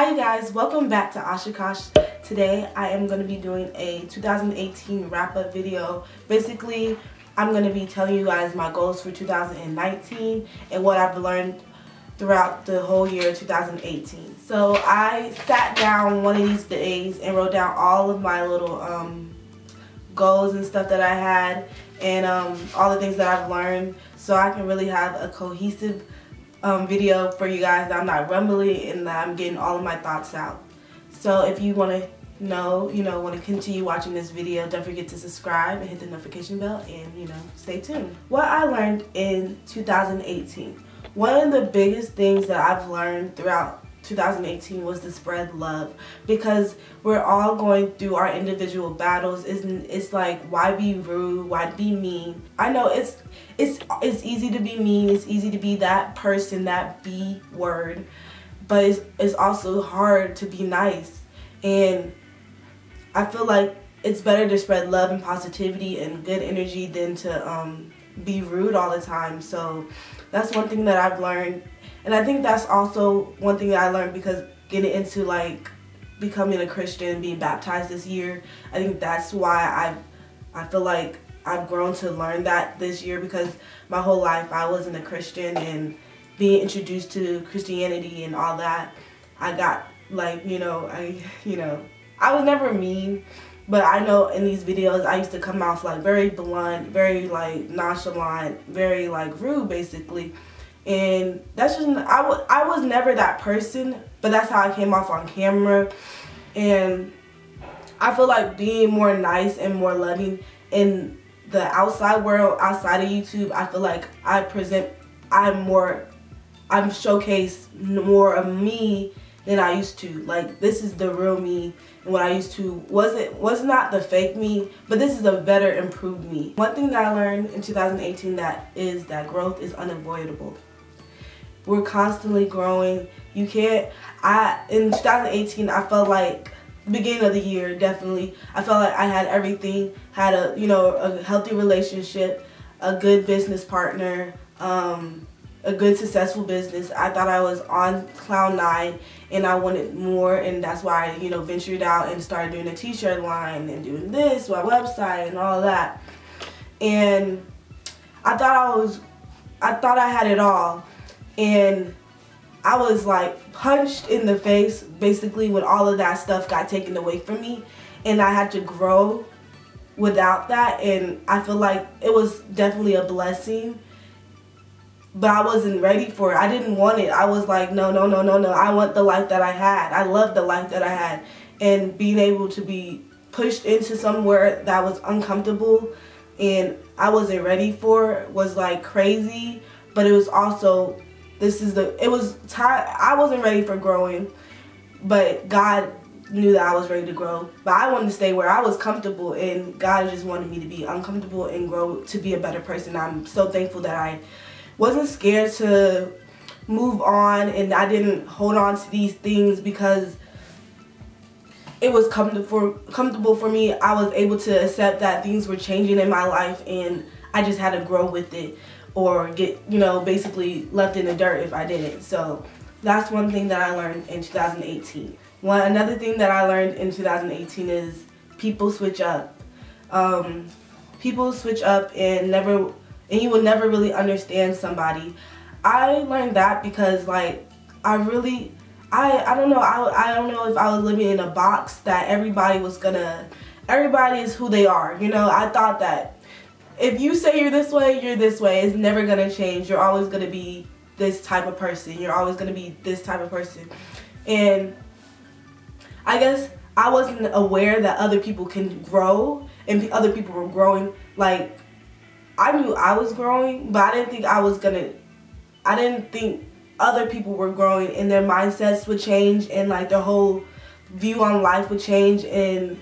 Hi you guys, welcome back to AshaKosh. Today I am going to be doing a 2018 wrap-up video. Basically, I'm going to be telling you guys my goals for 2019 and what I've learned throughout the whole year 2018. So I sat down one of these days and wrote down all of my little goals and stuff that I had and all the things that I've learned so I can really have a cohesive video for you guys that I'm not rumbling and that I'm getting all of my thoughts out. So if you want to know, want to continue watching this video, don't forget to subscribe and hit the notification bell and, stay tuned. What I learned in 2018. One of the biggest things that I've learned throughout 2018 was to spread love, because we're all going through our individual battles. It's like, why be rude, why be mean? I know it's easy to be mean, it's easy to be that person, that B word, but it's also hard to be nice. And I feel like it's better to spread love and positivity and good energy than to be rude all the time. So that's one thing that I've learned. And I think that's also one thing that I learned because getting into like becoming a Christian and being baptized this year, I think that's why I feel like I've grown to learn that this year, because my whole life I wasn't a Christian, and being introduced to Christianity and all that, I got like, I was never mean, but I know in these videos I used to come off like very blunt, very like nonchalant, very like rude basically. And that's just, I was never that person, but that's how I came off on camera. And I feel like being more nice and more loving in the outside world, outside of YouTube, I feel like I'm showcase more of me than I used to. Like, this is the real me, and what I used to was not the fake me, but this is a better, improved me. One thing that I learned in 2018 is that growth is unavoidable. We're constantly growing. In 2018, I felt like, the beginning of the year, definitely, I felt like I had everything, had a healthy relationship, a good business partner, a good successful business. I thought I was on cloud 9 and I wanted more, and that's why I, ventured out and started doing a t-shirt line and doing this, my website and all that. And I thought I had it all. And I was like punched in the face basically when all of that stuff got taken away from me, and I had to grow without that. And I feel like it was definitely a blessing, but I wasn't ready for it. I didn't want it. I was like, no. I want the life that I had. I love the life that I had. And being able to be pushed into somewhere that was uncomfortable and I wasn't ready for was like crazy. But it was also, I wasn't ready for growing, but God knew that I was ready to grow. But I wanted to stay where I was comfortable, and God just wanted me to be uncomfortable and grow to be a better person. I'm so thankful that I wasn't scared to move on, and I didn't hold on to these things because it was comfortable for me. I was able to accept that things were changing in my life, and I just had to grow with it, or get, basically left in the dirt if I didn't. So that's one thing that I learned in 2018. Another thing that I learned in 2018 is people switch up. People switch up and you will never really understand somebody. I learned that because like I don't know if I was living in a box that everybody is who they are. I thought that if you say you're this way, you're this way. It's never going to change. You're always going to be this type of person. You're always going to be this type of person. And I guess I wasn't aware that other people can grow and other people were growing. Like, I knew I was growing, but I didn't think other people were growing and their mindsets would change and like their whole view on life would change. And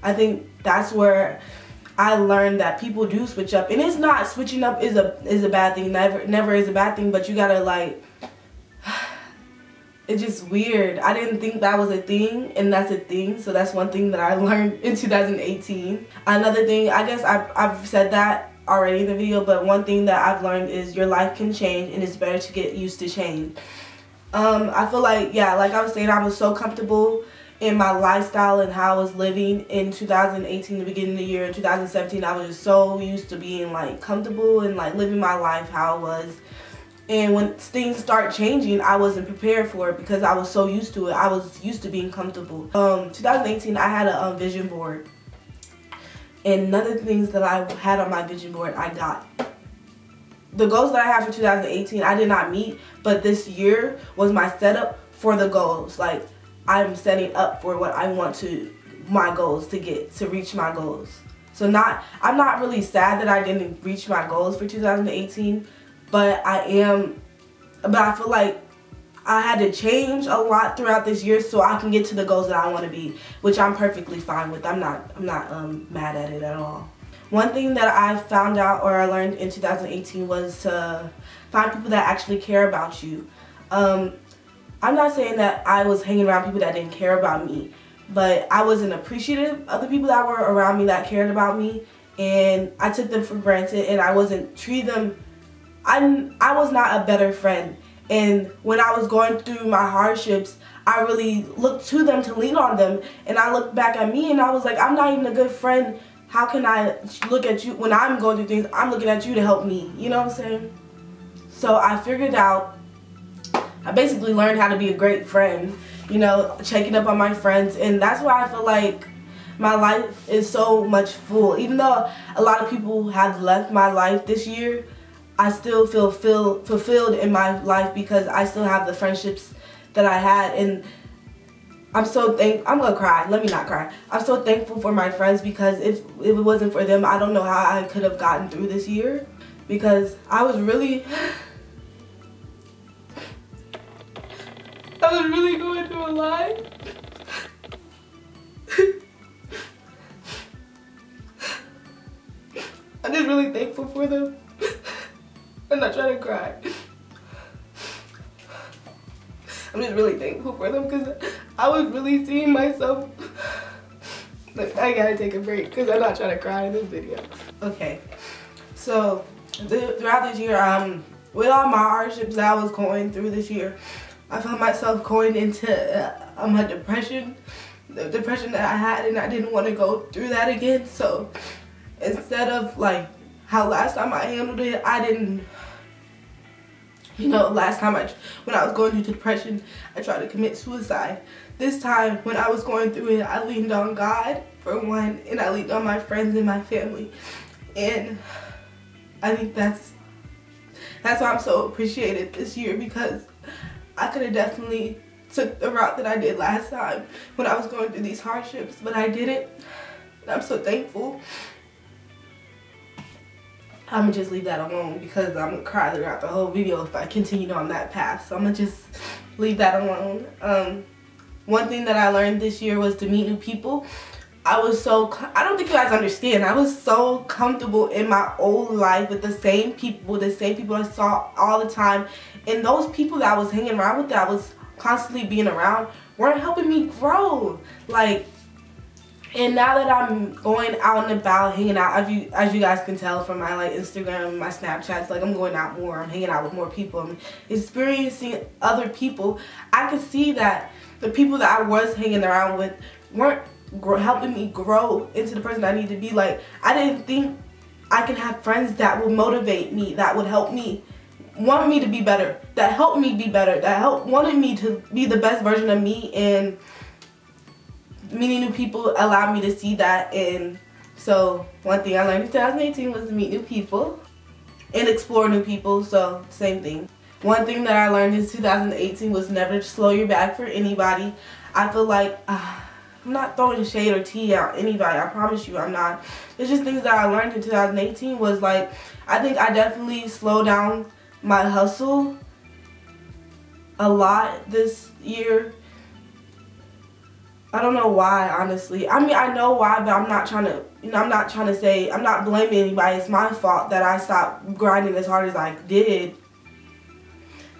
I think that's where I learned that people do switch up, and it's not, switching up is a bad thing. Never is a bad thing, but you gotta like, it's just weird. I didn't think that was a thing, and that's a thing. So that's one thing that I learned in 2018. Another thing, I guess I've said that already in the video, but one thing that I've learned is your life can change, and it's better to get used to change. I feel like, yeah, like I was saying, I was so comfortable in my lifestyle and how I was living in 2018, the beginning of the year. In 2017, I was just so used to being like comfortable and like living my life how it was. And when things start changing, I wasn't prepared for it because I was so used to it. I was used to being comfortable. 2018, I had a vision board. And none of the things that I had on my vision board, I got. The goals that I had for 2018, I did not meet. But this year was my setup for the goals. Like, I'm setting up for what I want my goals to get, to reach my goals. So I'm not really sad that I didn't reach my goals for 2018. But I feel like I had to change a lot throughout this year so I can get to the goals that I want to be, which I'm perfectly fine with. I'm not mad at it at all. One thing that I found out or I learned in 2018 was to find people that actually care about you. I'm not saying that I was hanging around people that didn't care about me, but I wasn't appreciative of the people that were around me that cared about me, and I took them for granted, and I wasn't treating them. I was not a better friend, and when I was going through my hardships, I really looked to them to lean on them, and I looked back at me and I was like, I'm not even a good friend. How can I look at you when I'm going through things? I'm looking at you to help me, you know what I'm saying? So I figured out, I basically learned how to be a great friend, you know, checking up on my friends, and that's why I feel like my life is so much full. Even though a lot of people have left my life this year, I still feel fulfilled in my life because I still have the friendships that I had, and I'm gonna cry. Let me not cry. I'm so thankful for my friends because if it wasn't for them, I don't know how I could have gotten through this year, because I was really going through a lot. I'm just really thankful for them. I'm not trying to cry. I'm just really thankful for them because I was really seeing myself. Like, I gotta take a break because I'm not trying to cry in this video. Okay, so throughout this year, with all my hardships that I was going through this year, I found myself going into a depression. The depression that I had, and I didn't want to go through that again. So instead of like how last time I handled it, I didn't, you know, last time when I was going through depression, I tried to commit suicide. This time, when I was going through it, I leaned on God for one, and I leaned on my friends and my family. And I think that's why I'm so appreciated this year, because I could have definitely took the route that I did last time when I was going through these hardships, but I didn't. And I'm so thankful. I'm gonna just leave that alone because I'm gonna cry throughout the whole video if I continued on that path. So I'm gonna just leave that alone. One thing that I learned this year was to meet new people. I don't think you guys understand. I was so comfortable in my old life with the same people I saw all the time. And those people that I was hanging around with, that I was constantly being around, weren't helping me grow. Like, and now that I'm going out and about, hanging out, as you guys can tell from my like Instagram, my Snapchats, like I'm going out more, I'm hanging out with more people, I'm experiencing other people. I could see that the people that I was hanging around with weren't helping me grow into the person I need to be. Like, I didn't think I could have friends that would motivate me, that would help me, want me to be better, that helped me be better, that wanted me to be the best version of me. And meeting new people allowed me to see that. And so one thing I learned in 2018 was to meet new people and explore new people. So same thing. One thing that I learned in 2018 was never slow your back for anybody. I feel like I'm not throwing shade or tea at anybody, I promise you I'm not. It's just things that I learned in 2018 was like, I think I definitely slowed down my hustle a lot this year. I don't know why, honestly. I mean, I know why, but I'm not trying to say, I'm not blaming anybody. It's my fault that I stopped grinding as hard as I did.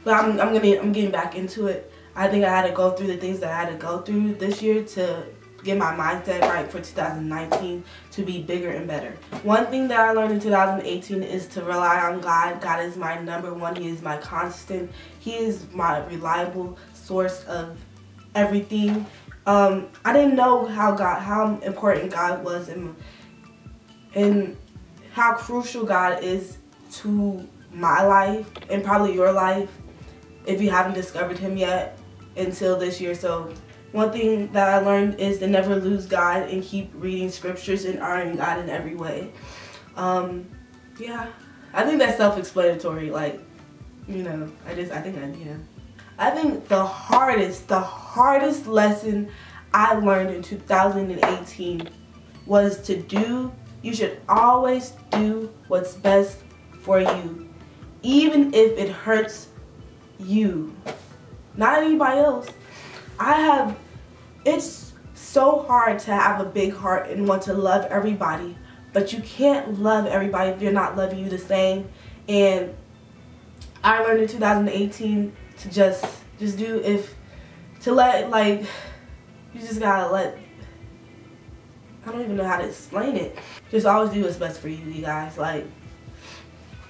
But I'm getting back into it. I think I had to go through the things that I had to go through this year to get my mindset right for 2019 to be bigger and better. One thing that I learned in 2018 is to rely on God. God is my number one. He is my constant. He is my reliable source of everything. I didn't know how important God was and how crucial God is to my life and probably your life if you haven't discovered him yet until this year. So one thing that I learned is to never lose God and keep reading scriptures and honoring God in every way. Yeah, I think that's self-explanatory. Like, you know, I think the hardest lesson I learned in 2018 was you should always do what's best for you, even if it hurts you, not anybody else. It's so hard to have a big heart and want to love everybody, but you can't love everybody if you're not loving you the same. And I learned in 2018 to just you just gotta let, I don't even know how to explain it. Just always do what's best for you, you guys. Like,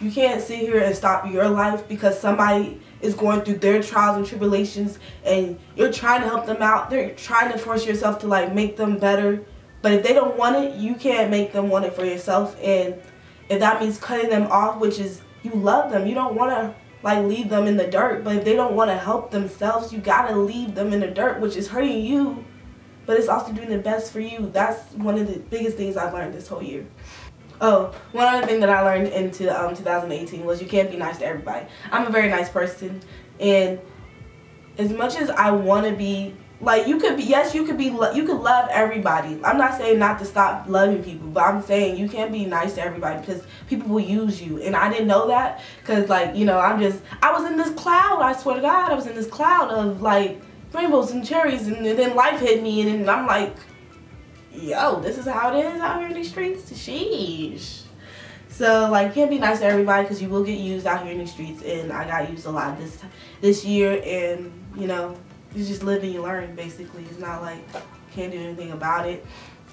you can't sit here and stop your life because somebody is going through their trials and tribulations and you're trying to help them out. They're trying to force yourself to like make them better. But if they don't want it, you can't make them want it for yourself. And if that means cutting them off, which is, you love them, you don't want to like leave them in the dirt. But if they don't want to help themselves, you gotta leave them in the dirt, which is hurting you, but it's also doing the best for you. That's one of the biggest things I've learned this whole year. Oh, one other thing that I learned in 2018 was you can't be nice to everybody. I'm a very nice person, and as much as I want to be, like, you could love everybody. I'm not saying not to stop loving people, but I'm saying you can't be nice to everybody because people will use you. And I didn't know that because, like, you know, I was in this cloud. I swear to God, I was in this cloud of like rainbows and cherries, and then life hit me, and then I'm like, yo, this is how it is out here in these streets. Sheesh. So, like, you can't be nice to everybody because you will get used out here in these streets, and I got used a lot this year, and, you know, you just live and you learn, basically. It's not like you can't do anything about it.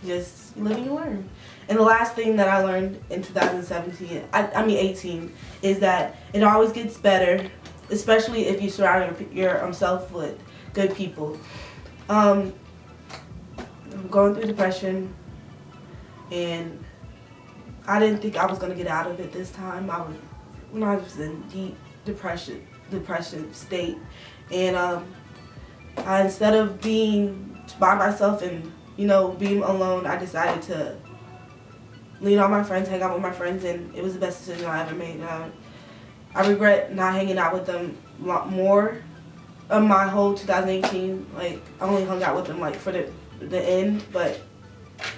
You just live and you learn. And the last thing that I learned in 2018 is that it always gets better, especially if you surround yourself with good people. I'm going through depression, and I didn't think I was gonna get out of it this time. When I was in deep depressive state, and instead of being by myself and, you know, being alone, I decided to lean on my friends, hang out with my friends, and it was the best decision I ever made. I regret not hanging out with them a lot more of my whole 2018. Like, I only hung out with them like for the end, but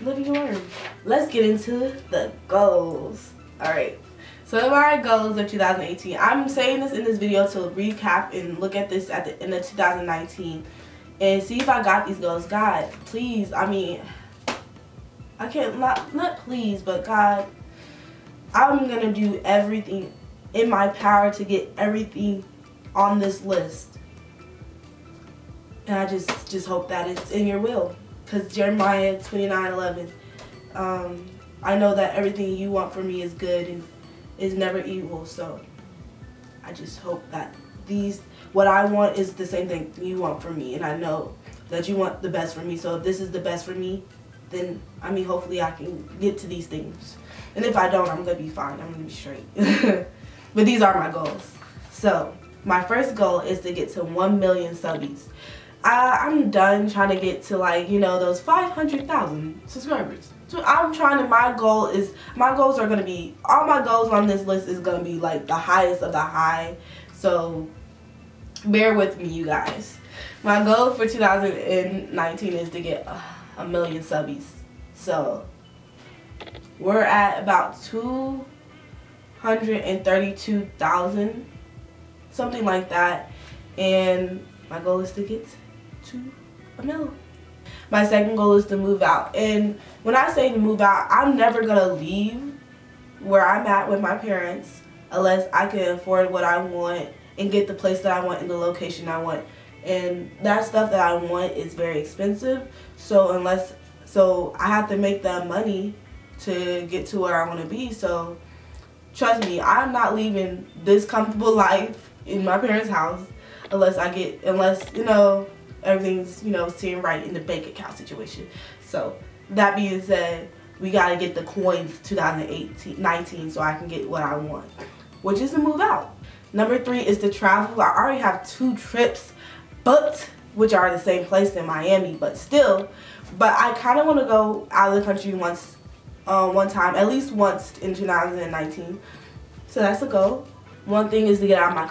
live and learn. Let's get into the goals. Alright, so my goals of 2018. I'm saying this in this video to recap and look at this at the end of 2019 and see if I got these goals. God, please, I mean, I can't, not please, but God, I'm gonna do everything in my power to get everything on this list. And I just hope that it's in your will. Because Jeremiah 29:11, I know that everything you want for me is good and is never evil. So I just hope that what I want is the same thing you want for me. And I know that you want the best for me. So if this is the best for me, then, I mean, hopefully I can get to these things. And if I don't, I'm going to be fine. I'm going to be straight. But these are my goals. So my first goal is to get to 1 million subbies. I'm done trying to get to, like, you know, those 500,000 subscribers. So I'm trying to, my goals are going to be, all my goals on this list is going to be like the highest of the high. So bear with me, you guys. My goal for 2019 is to get 1 million subbies. So we're at about 232,000, something like that. And my goal is to get to 1 million. My second goal is to move out. And when I say to move out, I'm never gonna leave where I'm at with my parents unless I can afford what I want and get the place that I want and the location I want. and that stuff that I want is very expensive. So I have to make that money to get to where I want to be. So trust me, I'm not leaving this comfortable life in my parents' house unless you know, everything's, you know, sitting right in the bank account situation. So that being said, we gotta get the coins 2019 so I can get what I want, which is to move out. Number 3 is to travel. I already have 2 trips booked, which are the same place in Miami, but still. But I kind of want to go out of the country one time, at least once in 2019. So that's a goal. One thing is to get out of my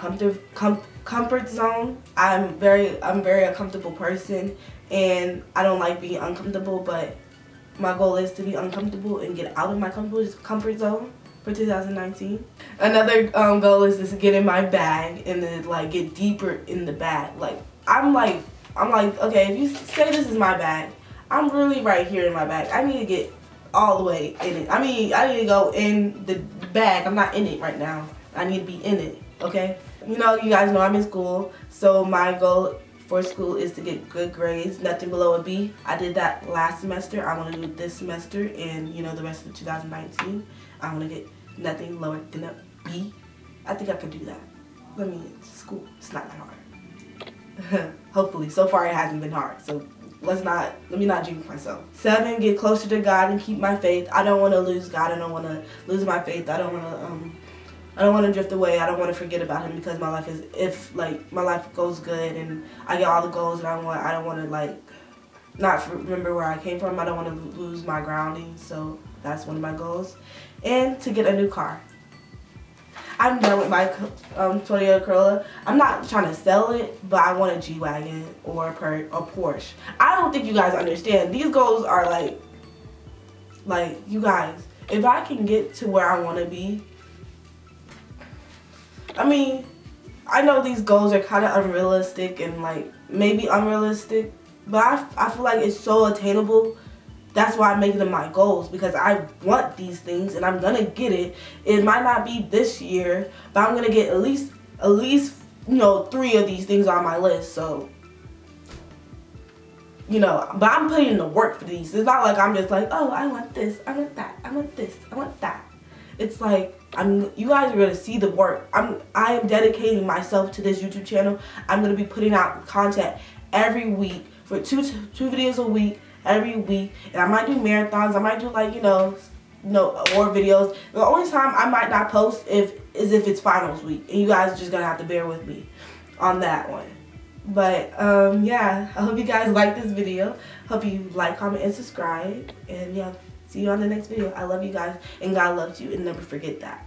comfort zone. I'm a very comfortable person, and I don't like being uncomfortable, but my goal is to be uncomfortable and get out of my comfort zone for 2019. Another goal is just to get in my bag and then like get deeper in the bag. Like I'm like, okay, if you say this is my bag, I'm really right here in my bag. I need to get all the way in it. I mean, I need to go in the bag. I'm not in it right now. I need to be in it, okay? You know, you guys know I'm in school, so my goal for school is to get good grades, nothing below a B. I did that last semester. I want to do it this semester and, you know, the rest of 2019. I want to get nothing lower than a B. I think I could do that. Let me, school, it's not that hard. Hopefully, so far it hasn't been hard, so let me not jinx myself. 7, get closer to God and keep my faith. I don't want to lose God. I don't want to lose my faith. I don't want to drift away. I don't want to forget about him, because my life is, if like my life goes good and I get all the goals that I want, I don't want to like not remember where I came from. I don't want to lose my grounding. So that's one of my goals. And to get a new car. I'm done with my Toyota Corolla. I'm not trying to sell it, but I want a G-Wagon or a Porsche. I don't think you guys understand. These goals are like you guys, if I can get to where I want to be, I mean, I know these goals are kind of unrealistic and like maybe unrealistic, but I feel like it's so attainable. That's why I'm making them my goals, because I want these things and I'm gonna get it. It might not be this year, but I'm gonna get at least you know 3 of these things on my list. So, you know, but I'm putting in the work for these. It's not like I'm just like, oh, I want this, I want that, I want this, I want that. It's like you guys are gonna see the work. I am dedicating myself to this YouTube channel. I'm gonna be putting out content every week for two videos a week. Every week, and I might do marathons. I might do like you know award videos. The only time I might not post is if it's finals week, and you guys are just gonna have to bear with me on that one. But yeah, I hope you guys like this video. Hope you like, comment, and subscribe. And yeah, see you on the next video. I love you guys, and God loves you, and never forget that.